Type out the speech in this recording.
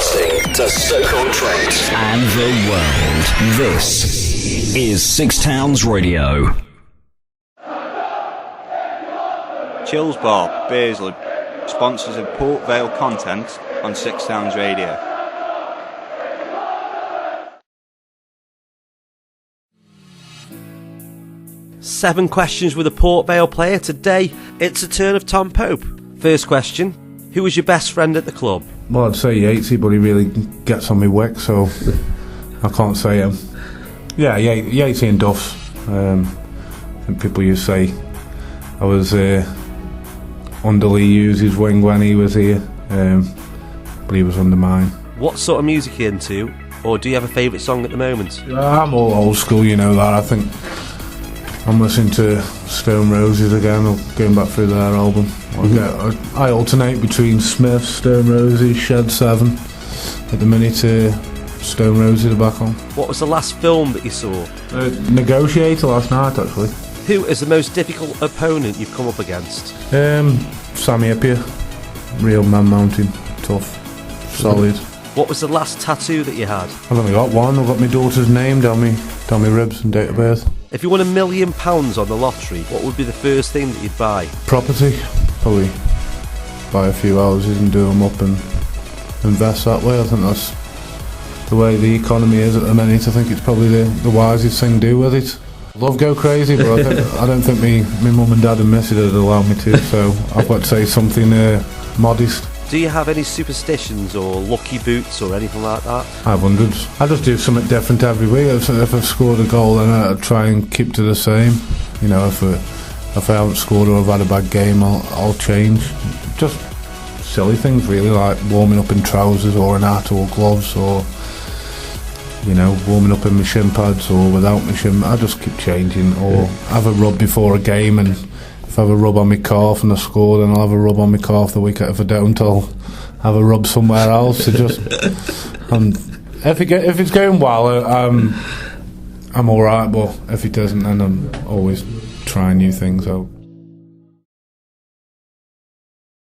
Broadcasting to Stoke-on-Trent and the world. This is Six Towns Radio. Chills Bar, Beardsley, sponsors of Port Vale content on Six Towns Radio. Seven questions with a Port Vale player. Today, it's a turn of Tom Pope. First question, who was your best friend at the club? Well, I'd say Yatesy, but he really gets on me wick, so I can't say him. Yeah, Yatesy and Duffs. I think people used to say I was under Lee Hughes' wing when he was here, but he was under mine. What sort of music are you into, or do you have a favourite song at the moment? I'm all old school, you know that. I think I'm listening to Stone Roses again, or going back through their album. I alternate between Smith, Stone Roses, Shed 7. At the minute, Stone Roses are back on. What was the last film that you saw? Negotiator last night, actually. Who is the most difficult opponent you've come up against? Sammy Ipia. Real man mountain, tough, solid. What was the last tattoo that you had? I've only got one. I've got my daughter's name down my ribs and date of birth. If you won £1 million on the lottery, what would be the first thing that you'd buy? Property. Probably buy a few houses and do them up and invest that way. I think that's the way the economy is at the minute. I think it's probably the wisest thing to do with it. Love go crazy, but I don't think my mum and dad and missus would allow me to, so I've got to say something modest. Do you have any superstitions or lucky boots or anything like that? I have hundreds. I just do something different every week. If I've scored a goal, then I try and keep to the same. You know, if I haven't scored or I've had a bad game, I'll change. Just silly things really, like warming up in trousers or an hat or gloves, or you know, warming up in my shin pads or without my shin. I just keep changing, or have a rub before a game, and if I have a rub on my calf and I score, then I'll have a rub on my calf the week. If I don't, I'll have a rub somewhere else. So just, if it's going well, I'm all right. But if it doesn't, then I'm always trying new things out.